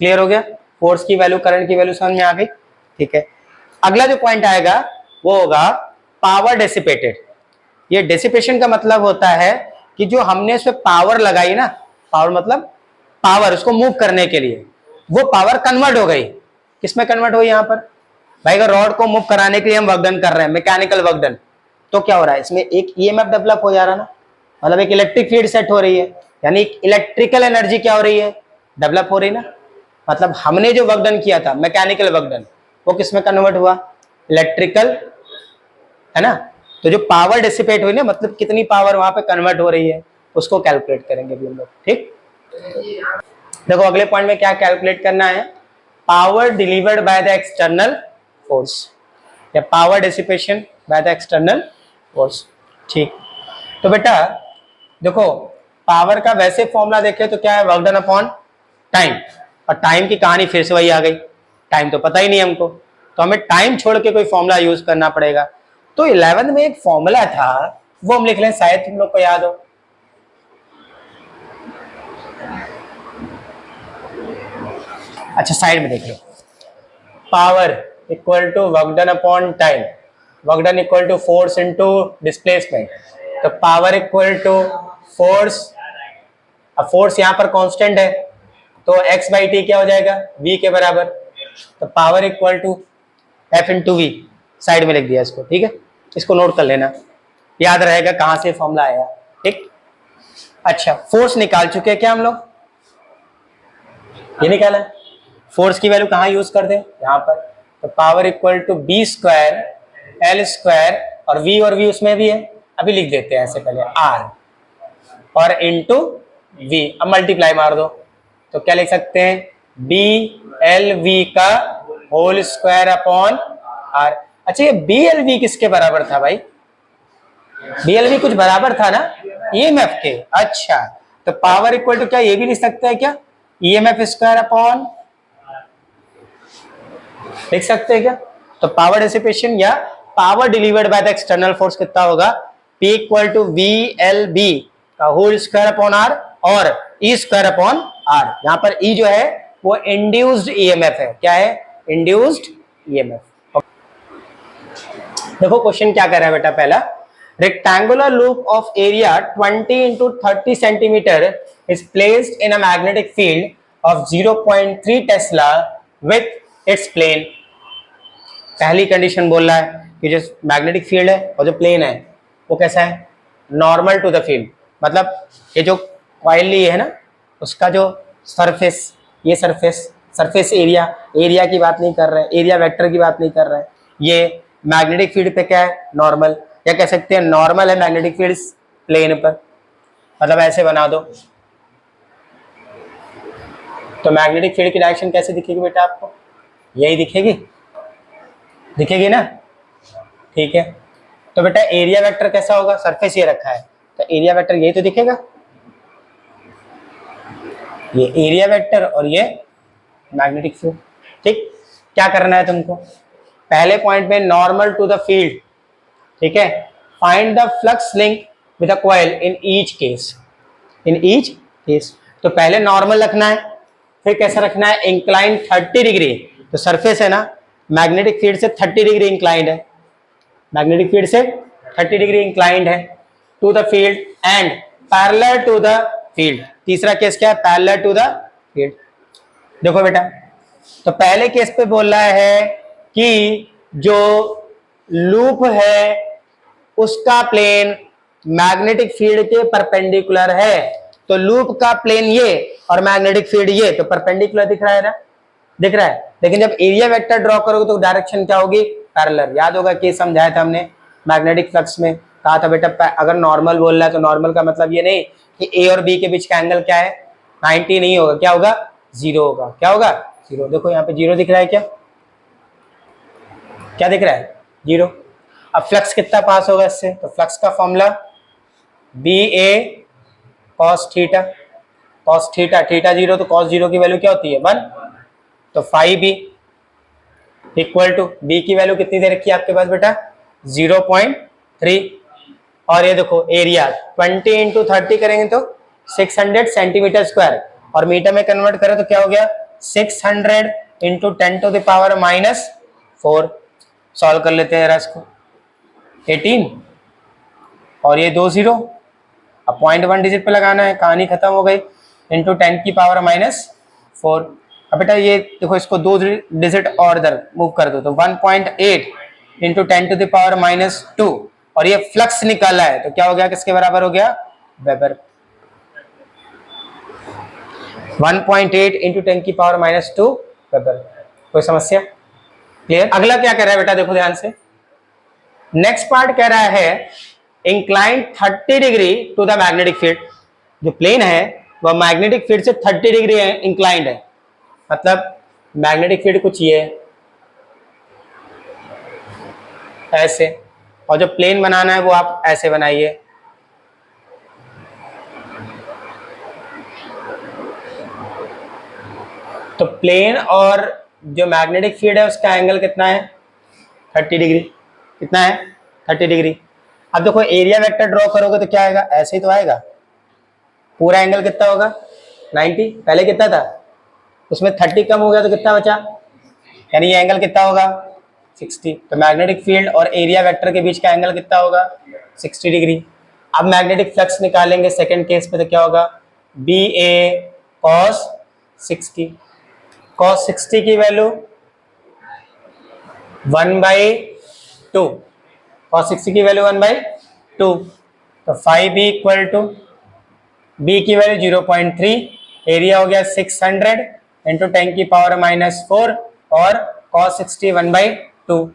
क्लियर हो गया? फोर्स की वैल्यू करंट की वैल्यू समझ में आ गई, ठीक है। अगला जो पॉइंट आएगा वो होगा पावर डेसिपेटेड। ये डेसिपेशन का मतलब होता है कि जो हमने इसमें पावर लगाई ना, पावर मतलब पावर उसको मूव करने के लिए, वो पावर कन्वर्ट हो गई, किसमें कन्वर्ट हुई यहाँ पर भाई, अगर रॉड को मूव कराने के लिए हम वर्क डन कर रहे हैं मैकेनिकल वर्क डन, तो क्या हो रहा है इसमें एक ईएमएफ डेवलप हो जा रहा है ना, मतलब एक इलेक्ट्रिक फील्ड सेट हो रही है, यानी इलेक्ट्रिकल एनर्जी क्या हो रही है डेवलप हो रही ना। मतलब हमने जो वर्क डन किया था मैकेनिकल वर्क डन, वो किसमें कन्वर्ट हुआ इलेक्ट्रिकल, है ना। तो जो पावर डिसिपेट हुई ना, मतलब कितनी पावर वहां पे कन्वर्ट हो रही है, उसको कैलकुलेट करेंगे अभी हम लोग, ठीक। देखो अगले पॉइंट में क्या कैलकुलेट करना है, power delivered by the external force या power dissipation by the external force, ठीक। तो बेटा देखो पावर का वैसे फॉर्मूला देखे तो क्या है वर्क डन अपॉन टाइम, और टाइम की कहानी फिर से वही आ गई, टाइम तो पता ही नहीं हमको, तो हमें टाइम छोड़ के कोई फॉर्मूला यूज करना पड़ेगा। तो 11th में एक फॉर्मूला था वो हम लिख लें, शायद तुम लोग को याद हो। अच्छा साइड में देख लो, power equal to work done upon time, work done equal to force into displacement, तो पावर इक्वल टू फोर्स, अब फोर्स यहां पर कांस्टेंट है तो x बाई टी क्या हो जाएगा v के बराबर, तो power equal to f into V, side में लिख दिया इसको, ठीक है। इसको नोट कर लेना, याद रहेगा कहां से फॉर्मूला आया, ठीक। अच्छा फोर्स निकाल चुके हैं क्या हम लोग, ये निकाला, फोर्स की वैल्यू कहां यूज कर दे यहां पर, तो power equal to B square L square और v उसमें भी है, अभी लिख देते हैं ऐसे पहले r और इंटू वी, अब मल्टीप्लाई मार दो तो क्या लिख सकते हैं बी एल वी का होल स्क्वायर अपॉन आर। अच्छा ये बी एल वी किसके बराबर था भाई, बी एल वी कुछ बराबर था ना ईएमएफ के, अच्छा तो पावर इक्वल टू क्या ये भी लिख सकते हैं क्या ईएमएफ स्क्वायर अपॉन, लिख सकते हैं क्या, तो पावर डिसिपेशन या power delivered by the external force कितना होगा P equal to V L B का होल स्क्वायर अपॉन आर और ई स्क्वायर अपॉन आर, यहां पर ई जो है वो इंड्यूस्ड ईएमएफ है, क्या है इंड्यूस्ड ईएमएफ। देखो क्वेश्चन क्या कर रहा है बेटा, पहला rectangular loop of area 20 into 30 centimetre is placed in a magnetic field of 0.3 tesla with its plane. पहली कंडीशन बोल रहा है कि जो मैग्नेटिक फील्ड है और जो प्लेन है वो कैसा है नॉर्मल टू द फील्ड, मतलब ये जो कॉइल ली है ना उसका जो सरफेस, ये सरफेस एरिया की बात नहीं कर रहे हैं, एरिया वेक्टर की बात नहीं कर रहे हैं, ये मैग्नेटिक फील्ड पे क्या है नॉर्मल, या कह सकते हैं नॉर्मल है मैग्नेटिक फील्ड प्लेन पर, मतलब ऐसे बना दो तो मैग्नेटिक फील्ड की डायरेक्शन कैसे दिखेगी बेटा आपको, यही दिखेगी, दिखेगी ना, ठीक है। तो बेटा एरिया वेक्टर कैसा होगा, सरफेस ये रखा है तो एरिया वेक्टर यही तो दिखेगा, ये एरिया वेक्टर और ये मैग्नेटिक फील्ड। ठीक, क्या करना है तुमको, पहले पॉइंट में नॉर्मल टू द फील्ड, ठीक है, find the flux link with the coil in each case, in each case. तो पहले नॉर्मल रखना है, फिर कैसा रखना है, इंक्लाइन 30 डिग्री, तो सरफेस है ना मैग्नेटिक फील्ड से 30 डिग्री इंक्लाइंड है, मैग्नेटिक फील्ड से 30 डिग्री इंक्लाइंड है to the field and parallel to the field. तीसरा केस क्या है, पैरेलल टू द फील्ड। देखो बेटा, तो पहले केस पे बोल रहा है कि जो लूप है उसका प्लेन मैग्नेटिक फील्ड के परपेंडिकुलर है, तो लूप का प्लेन ये और मैग्नेटिक फील्ड ये, तो परपेंडिकुलर दिख रहा है ना, दिख रहा है। लेकिन जब एरिया वेक्टर ड्रॉ करोगे तो डायरेक्शन क्या होगी, पैरेलल। याद होगा कि समझाया था हमने मैग्नेटिक फ्लक्स में, कहा था बेटा अगर नॉर्मल बोल रहा है तो नॉर्मल का मतलब ये नहीं कि ए और बी के बीच का एंगल क्या है 90 नहीं होगा, क्या होगा, जीरो होगा। क्या होगा, जीरो। देखो यहाँ पे जीरो दिख रहा है, क्या क्या दिख रहा है, जीरो। अब फ्लक्स कितना पास होगा इससे, तो फ्लक्स का formula B A cos theta, cos theta, theta zero तो कॉस जीरो की वैल्यू क्या होती है 1, तो phi B equal to B की वैल्यू कितनी दे रखी है आपके पास बेटा 0.3, और ये देखो एरिया 20 इंटू 30 करेंगे तो 600 सेंटीमीटर स्क्वायर, और मीटर में कन्वर्ट करें तो क्या हो गया 600 into 10 to the power -4। Solve कर लेते हैं इसको, 18 और ये 2 0, अब 0.1 डिजिट पे लगाना है, कहानी खत्म हो गई, इंटू 10 की पावर -4। अब बेटा ये देखो इसको 2 डिजिट और इधर मूव कर दो तो 1.8 इंटू 10 टू द पावर -2, और ये फ्लक्स निकाला है तो क्या हो गया, किसके बराबर हो गया, वेबर। 1.8 इंटू 10 की पावर -2 वेबर। कोई समस्या, क्लियर। अगला क्या कह रहा है बेटा, देखो ध्यान से, नेक्स्ट पार्ट कह रहा है incline 30 degree to the magnetic field. जो प्लेन है वह मैग्नेटिक फील्ड से 30 डिग्री इंक्लाइंड है, मतलब मैग्नेटिक फील्ड कुछ ये ऐसे, और जो प्लेन बनाना है वो आप ऐसे बनाइए, तो प्लेन और जो मैग्नेटिक फील्ड है उसका एंगल कितना है 30 डिग्री, कितना है 30 डिग्री। अब देखो एरिया वेक्टर ड्रॉ करोगे तो क्या आएगा, ऐसे ही तो आएगा, पूरा एंगल कितना होगा 90, पहले कितना था उसमें 30 कम हो गया तो कितना बचा, यानी ये एंगल कितना होगा 60। तो मैग्नेटिक फील्ड और एरिया वेक्टर के बीच का एंगल कितना होगा 60 डिग्री। अब मैग्नेटिक फ्लक्स निकालेंगे सेकंड केस में तो क्या होगा, बी ए कॉस 60, कॉस 60 की वैल्यू 1/2, कॉस 60 की वैल्यू 1/2, तो 5b इक्वल टू b की वैल्यू 0.3, एरिया हो गया 600 इंटू 10 की पावर -4, और cos 60 1/2,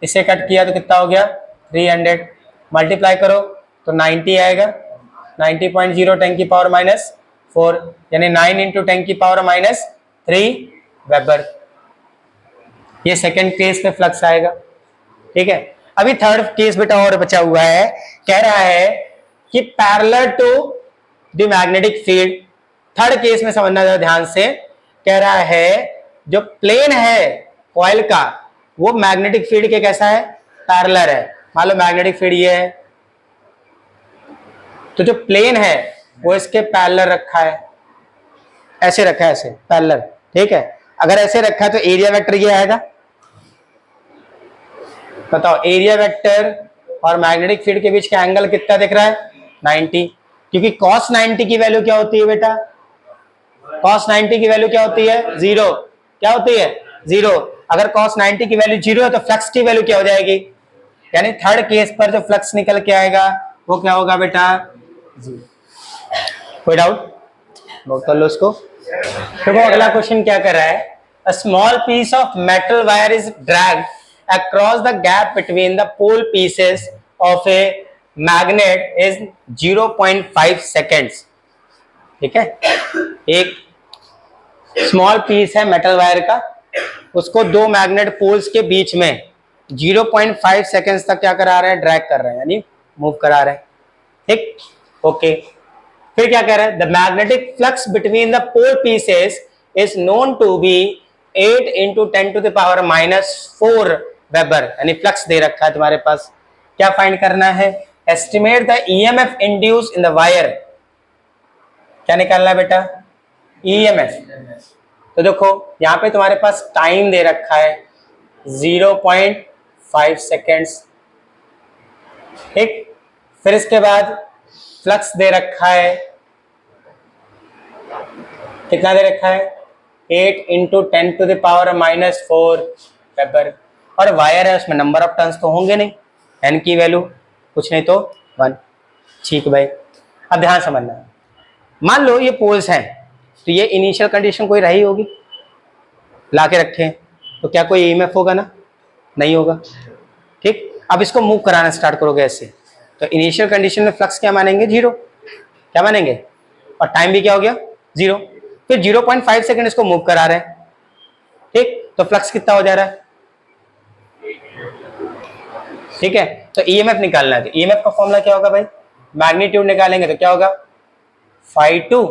इसे कट किया तो कितना हो गया 300, मल्टीप्लाई करो तो 90 आएगा, 90.0 10 की पावर -4, यानी 9 इंटू 10 की पावर -3 वेबर। ये सेकंड केस पे फ्लक्स आएगा, ठीक है। अभी थर्ड केस बेटा और बचा हुआ है, कह रहा है कि parallel to the magnetic field. Third case में समझना जरा ध्यान से, कह रहा है जो प्लेन है कॉइल का वो मैग्नेटिक फील्ड के कैसा है, पैरेलल है। मान लो मैग्नेटिक फील्ड ये है, तो जो प्लेन है वो इसके पैरेलल रखा है, ऐसे रखा है, ऐसे पैरेलल, ठीक है। अगर ऐसे रखा है तो एरिया वेक्टर ये आएगा, बताओ एरिया वेक्टर और मैग्नेटिक फील्ड के बीच का एंगल कितना दिख रहा है 90, क्योंकि cos 90 की वैल्यू क्या होती है बेटा, cos 90 की वैल्यू क्या होती है 0, क्या होती है 0। अगर cos 90 की वैल्यू 0 है तो फ्लक्स की वैल्यू क्या हो जाएगी, यानी थर्ड केस पर जो फ्लक्स निकल के आएगा वो क्या होगा बेटा 0। कोई डाउट, नोट कर लो इसको। देखो अगला क्वेश्चन क्या कर रहा है, a small piece of metal wire is dragged across the gap between the pole pieces of a magnet is 0.5 seconds, ठीक है। एक स्मॉल पीस है मेटल वायर का, उसको दो मैग्नेट पोल्स के बीच में 0.5 सेकेंड्स तक क्या करा रहे हैं, ड्रैग कर रहे हैं, यानी मूव करा रहे हैं। ठीक, ओके। फिर क्या कह रहा है, the magnetic flux between the pole pieces is known to be 8 into 10⁻⁻⁴ weber, यानी फ्लक्स दे रखा है तुम्हारे पास। क्या फाइंड करना है, estimate the EMF induce in the wire. क्या निकालना है बेटा, ईएमएफ। तो देखो यहां पे तुम्हारे पास टाइम दे रखा है 0.5 सेकेंड्स। ठीक, फिर इसके बाद फ्लक्स दे रखा है, कितना दे रखा है, 8 इंटू 10⁻⁻⁴ वेबर, और वायर है उसमें नंबर ऑफ टर्न्स तो होंगे नहीं, एन की वैल्यू कुछ नहीं तो 1। ठीक भाई, अब ध्यान समझना, मान लो ये पोल्स हैं, तो ये इनिशियल कंडीशन कोई रही होगी, ला के रखे हैं, तो क्या कोई ईएमएफ होगा ना, नहीं होगा। ठीक, अब इसको मूव कराना स्टार्ट करोगे ऐसे, तो इनिशियल कंडीशन में फ्लक्स क्या मानेंगे, 0, क्या मानेंगे, और टाइम भी क्या हो गया 0। फिर 0.5 सेकेंड इसको मूव करा रहे हैं। ठीक, तो फ्लक्स कितना हो जा रहा है, ठीक है। तो ईएमएफ निकालना है, तो ईएमएफ का फॉर्मूला क्या होगा भाई, मैग्नीट्यूड निकालेंगे तो क्या होगा, φ2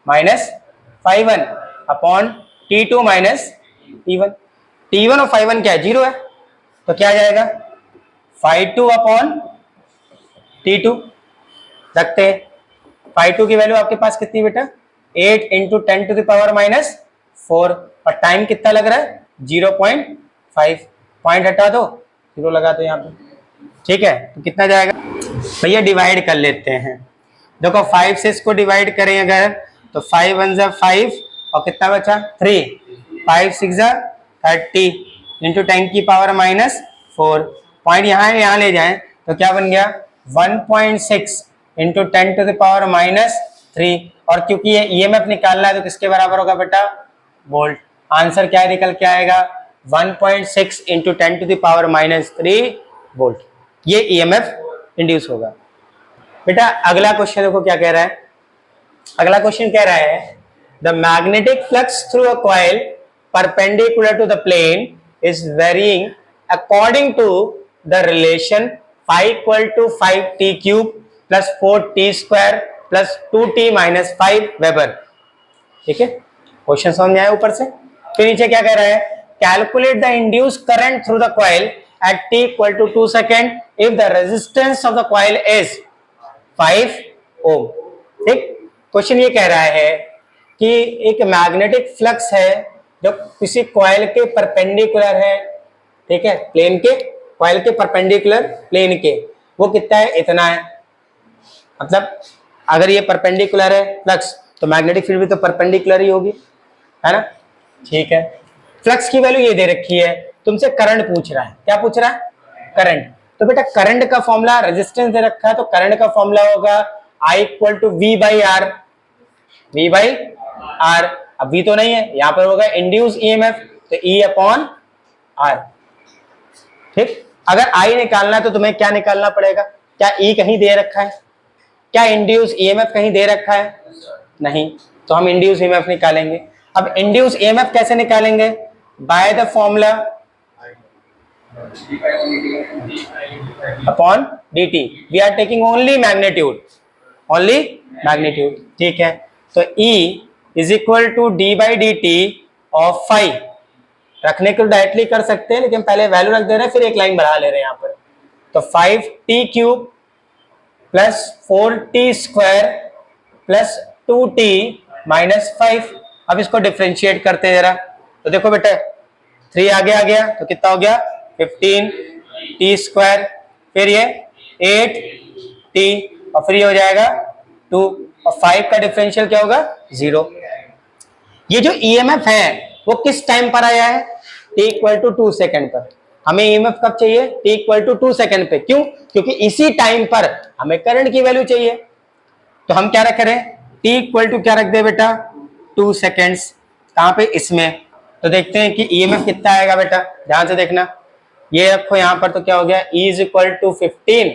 minus φ1 upon T2 minus T1। T1 और φ1 क्या है, 0 है, तो क्या आ जाएगा, φ2 अपॉन T2 रखते हैं। φ2 की वैल्यू आपके पास कितनी बेटा, 8 इंटू 10⁻⁴, और टाइम कितना लग रहा है 0.5, पॉइंट हटा दो, 0 लगा दो यहाँ पे। ठीक है, तो कितना जाएगा भैया, डिवाइड कर लेते हैं। देखो 5 से इसको डिवाइड करें अगर, तो 5 1 जा 5, और कितना बचा 3, 5 6 जा 30 इंटू 10⁻⁻⁴, पॉइंट यहाँ ले जाएं तो क्या बन गया 1.6 इंटू 10⁻⁻3, और क्योंकि ये ईएमएफ निकालना है तो किसके बराबर होगा बेटा, वोल्ट। आंसर क्या निकल के आएगा, 1.6 इंटू 10⁻³ वोल्ट, ये ईएमएफ इंड्यूस होगा। बेटा अगला क्वेश्चन देखो क्या कह रहा है, अगला क्वेश्चन कह रहा है the magnetic flux through a coil perpendicular to the plane is varying according to the relation φ = 5t³ plus 4t² plus 2t minus 5 weber. ठीक है, क्वेश्चन समझ में आया ऊपर से। फिर नीचे क्या कह रहा है, calculate the induce current through the coil at t = 2 second if the resistance of the coil is 5 ohm. ठीक, क्वेश्चन ये कह रहा है कि एक मैग्नेटिक फ्लक्स है जो किसी कॉइल के परपेंडिकुलर है, ठीक है, प्लेन के, कॉइल के परपेंडिकुलर प्लेन के, वो कितना है, इतना है। मतलब अगर ये परपेंडिकुलर है फ्लक्स, तो मैग्नेटिक फील्ड भी तो परपेंडिकुलर ही होगी, है ना। ठीक है, फ्लक्स की वैल्यू ये दे रखी है, तुमसे करंट पूछ रहा है, क्या पूछ रहा है, करंट। तो बेटा करंट का फॉर्मूला, रेजिस्टेंस दे रखा है तो करंट का फॉर्मूला होगा I = V/R, V/R। अब V तो नहीं है, यहां पर होगा इंड्यूस ईएमएफ, तो E/R। ठीक, अगर I निकालना है तो तुम्हें क्या निकालना पड़ेगा, क्या E कहीं दे रखा है, क्या इंड्यूस ईएमएफ कहीं दे रखा है, नहीं, तो हम इंड्यूस ईएमएफ निकालेंगे। अब इंड्यूस ईएमएफ कैसे निकालेंगे, by the formula upon dt, we are taking only magnitude, only magnitude. ठीक है, तो E = d/dt ऑफ 5, रखने को डायरेक्टली कर सकते हैं लेकिन पहले वैल्यू रख दे रहे हैं, फिर एक लाइन बढ़ा ले रहे हैं यहाँ पर, तो 5t³ plus 4t² plus 2t minus 5। अब इसको डिफ्रेंशिएट करते हैं जरा, तो देखो बेटा 3 आगे आ गया तो कितना हो गया 15t², फिर ये 8t, और फिर ये हो जाएगा 2, और 5 का डिफरेंशियल क्या होगा 0। ये जो ईएमएफ है वो किस टाइम पर आया है, t = 2 सेकेंड पर। हमें ईएमएफ कब चाहिए, t = 2 सेकेंड पे, क्यों, क्योंकि इसी टाइम पर हमें करंट की वैल्यू चाहिए। तो हम क्या रख रहे हैं, t = क्या रख दे बेटा 2 सेकेंड्स, कहां पे, इसमें। तो देखते हैं कि ईएमएफ कितना आएगा बेटा, ध्यान से देखना, ये रखो यहां पर, तो क्या हो गया E = 15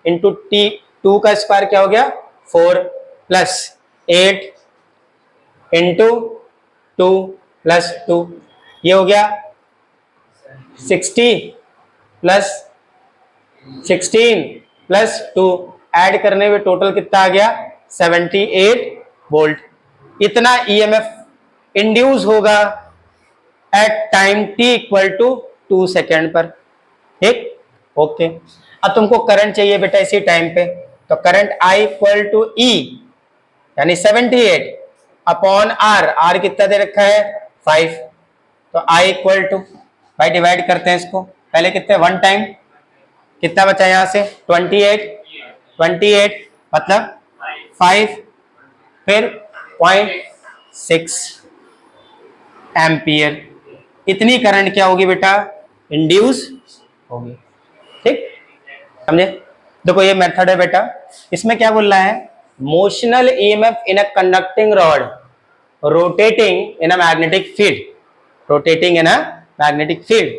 इंटू t2 का स्क्वायर क्या हो गया 4 प्लस 8 इंटू 2 प्लस 2, ये हो गया 60 प्लस 16 प्लस 2 ऐड करने में टोटल कितना आ गया 78 वोल्ट। इतना ईएमएफ इंड्यूस होगा at time t equal to 2 second पर। ठीक ओके। अब तुमको करंट चाहिए बेटा इसी टाइम पे, तो current I equal to E यानी 78 अपॉन R कितना दे रखा है 5, तो I इक्वल टू भाई डिवाइड करते हैं इसको, पहले कितने 1 टाइम कितना बचा यहां से 28 मतलब 5 फिर 0.6 एम्पियर। इतनी करंट क्या होगी बेटा इंड्यूस होगी। ठीक समझे। देखो ये मेथड है बेटा, इसमें क्या बोल रहा है motional EMF in a conducting rod rotating in a magnetic field, rotating in a magnetic field.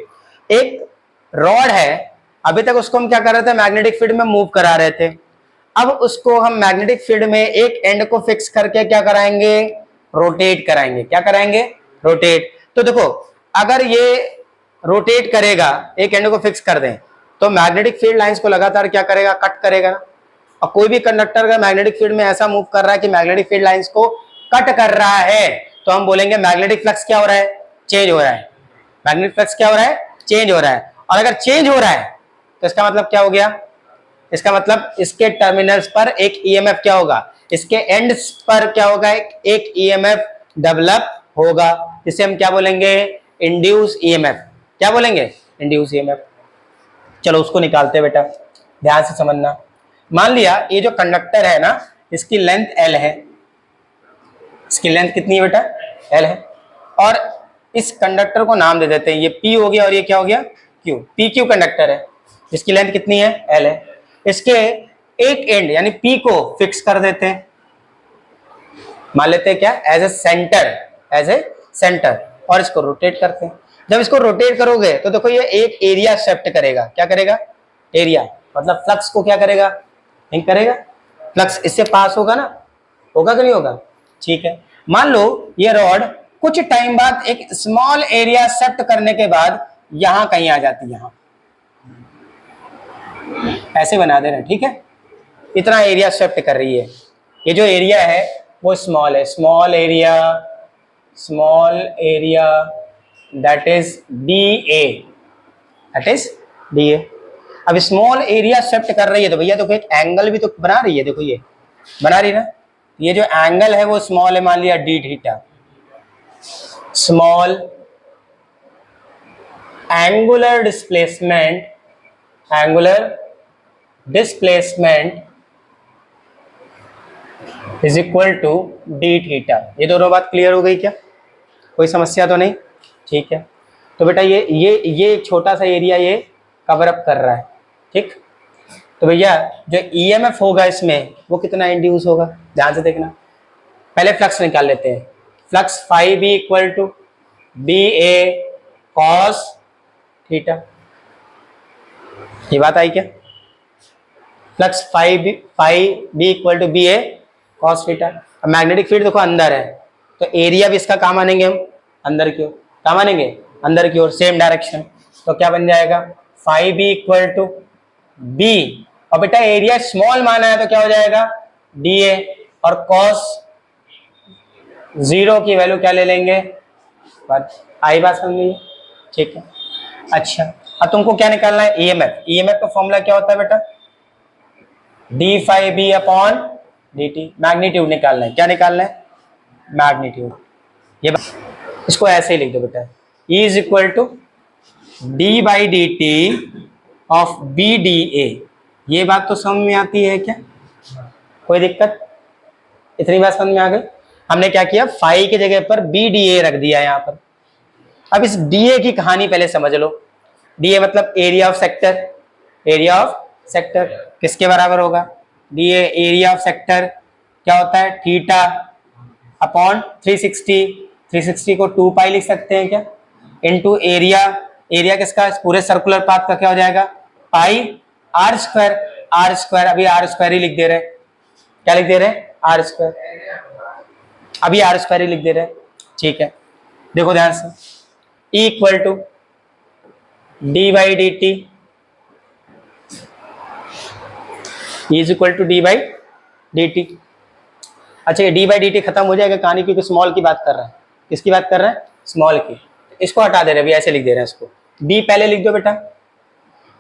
एक रॉड है, अभी तक उसको हम क्या कर रहे थे मैग्नेटिक फील्ड में मूव करा रहे थे, अब उसको हम मैग्नेटिक फील्ड में एक एंड को फिक्स करके क्या कराएंगे रोटेट कराएंगे। क्या कराएंगे रोटेट। तो देखो अगर ये रोटेट करेगा, एक एंड को फिक्स कर दें, तो मैग्नेटिक फील्ड लाइंस को लगातार क्या करेगा कट करेगा। और कोई भी कंडक्टर का मैग्नेटिक फील्ड में ऐसा मूव कर रहा है कि मैग्नेटिक फील्ड लाइंस को कट कर रहा है, तो हम बोलेंगे मैग्नेटिक फ्लक्स क्या हो रहा है चेंज हो रहा है। मैग्नेटिक फ्लक्स क्या हो रहा है चेंज हो रहा है। और अगर चेंज हो रहा है तो इसका मतलब क्या हो गया, इसका मतलब इसके टर्मिनल्स पर एक ईएमएफ क्या होगा, इसके एंड्स पर क्या होगा एक ईएमएफ डेवलप होगा, जिसे हम क्या बोलेंगे इंड्यूस ईएमएफ। क्या बोलेंगे इंड्यूस ईएमएफ। चलो उसको निकालते हैं बेटा, ध्यान से समझना। मान लिया ये जो कंडक्टर है ना इसकी लेंथ L है, इसकी लेंथ कितनी है बेटा L है, और इस कंडक्टर को नाम दे देते हैं, ये P हो गया और ये क्या हो गया Q। PQ कंडक्टर है जिसकी लेंथ कितनी है L है। इसके एक एंड यानी P को फिक्स कर देते हैं, मान लेते हैं क्या एज ए सेंटर, और इसको रोटेट करते हैं। जब इसको रोटेट करोगे तो देखो ये एक एरिया शिफ्ट करेगा। क्या करेगा एरिया, मतलब फ्लक्स को क्या करेगा नहीं करेगा, फ्लक्स इससे पास होगा ना, होगा कि नहीं होगा। ठीक है, मान लो ये रॉड कुछ टाइम बाद एक स्मॉल एरिया शिफ्ट करने के बाद यहां कहीं आ जाती है, यहां ऐसे बना देना। ठीक है, इतना एरिया शिफ्ट कर रही है, ये जो एरिया है वो स्मॉल है, small area that is D A. अब स्मॉल एरिया शिफ्ट कर रही है तो भैया देखो एक एंगल भी तो बना रही है, देखो ये बना रही है ना, ये जो एंगल है वो स्मॉल है, मान लिया D theta. Small angular displacement is equal to D theta. ये दोनों बात क्लियर हो गई क्या, कोई समस्या तो नहीं। ठीक है, तो बेटा ये एक छोटा सा एरिया ये कवर अप कर रहा है। ठीक, तो भैया जो ईएमएफ होगा इसमें वो कितना इंड्यूस होगा, ध्यान से देखना। पहले फ्लक्स निकाल लेते हैं, flux phi B equal to B A cos theta. ये बात आई क्या, flux phi B equal to B A cos theta. अब मैग्नेटिक फील्ड देखो अंदर है, तो एरिया भी इसका काम आनेंगे हम अंदर की ओर, काम आनेंगे अंदर की ओर सेम डायरेक्शन। तो क्या बन जाएगा phi B equal to B, और बेटा एरिया स्मॉल माना है तो क्या हो जाएगा डी ए, और कॉस 0 की वैल्यू क्या ले लेंगे, आई बात समझ लीजिए। ठीक है, अच्छा अब तुमको क्या निकालना है ईएमएफ। ईएमएफ का फॉर्मूला क्या होता है बेटा D phi B upon D T. Magnitude निकालना है, क्या निकालना है मैग्नीट्यूड। ये इसको ऐसे ही लिख दो बेटा, E is equal to D by D T of B D A. ये बात तो समझ में आती है क्या, कोई दिक्कत, इतनी बात समझ में आ गई। हमने क्या किया फाई की जगह पर बी डी ए रख दिया यहाँ पर। अब इस डी ए की कहानी पहले समझ लो। डी ए मतलब area of sector, area of sector किसके बराबर होगा D A, area of sector क्या होता है थीटा अपॉन 360 को 2 पाई लिख सकते हैं क्या, इनटू एरिया, एरिया किसका पूरे सर्कुलर पाथ का क्या हो जाएगा पाई आर स्क्वायर, अभी आर स्क्वायर ही लिख दे रहे हैं, क्या लिख दे रहे हैं आर स्क्वायर, अभी आर स्क्वायर ही लिख दे रहे हैं। ठीक है, देखो ध्यान से, E equal to D by D T E is equal to D by D T. अच्छा ये डी बाई डी टी खत्म हो जाएगा कहानी, क्योंकि स्मॉल की बात कर रहा है। किसकी बात कर रहा है? स्मॉल की। इसको हटा दे रहे हैं, ऐसे लिख दे रहे हैं इसको, बी पहले लिख दो बेटा।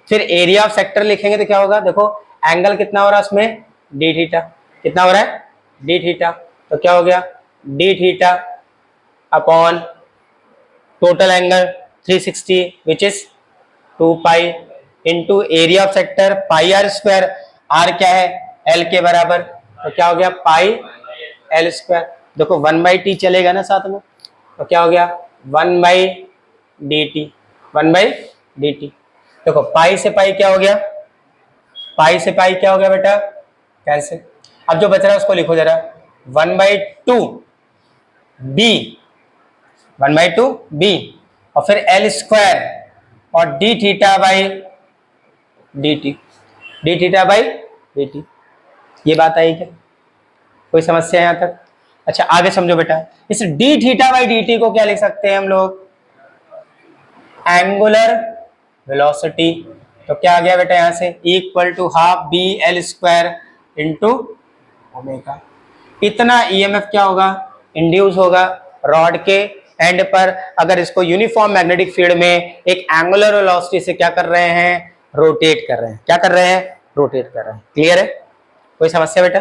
फिर एरिया ऑफ सेक्टर लिखेंगे तो क्या होगा, देखो एंगल कितना हो रहा है उसमें, डी थीटा। कितना हो रहा है? D theta. तो क्या हो गया, D theta upon total angle 360 which is 2 pi into area of sector pi R square. R क्या है? एल के बराबर। तो क्या हो गया, पाई एल स्क्वायर। देखो 1 बाई टी चलेगा ना साथ में, तो क्या हो गया 1 by D T. 1 by D T. देखो पाई से पाई क्या हो गया, पाई से पाई क्या हो गया बेटा, कैंसिल। अब जो बच रहा है उसको लिखो जरा, 1/2 बी, 1/2 बी और फिर एल स्क्वायर और D theta by D T, D theta by D T. ये बात आई क्या? कोई समस्या यहां तक? अच्छा आगे समझो बेटा, इस D theta by D T को क्या लिख सकते हैं हम लोग, एंगुलर वेलोसिटी। तो क्या आ गया बेटा यहां से, equal to half B L square into omega. इतना ईएमएफ क्या होगा, इंड्यूस होगा रॉड के एंड पर। अगर इसको यूनिफॉर्म मैग्नेटिक फील्ड में एक एंगुलर वेलोसिटी से क्या कर रहे हैं, रोटेट कर रहे हैं। क्या कर रहे हैं? रोटेट कर रहे हैं। क्लियर है? कोई समस्या बेटा?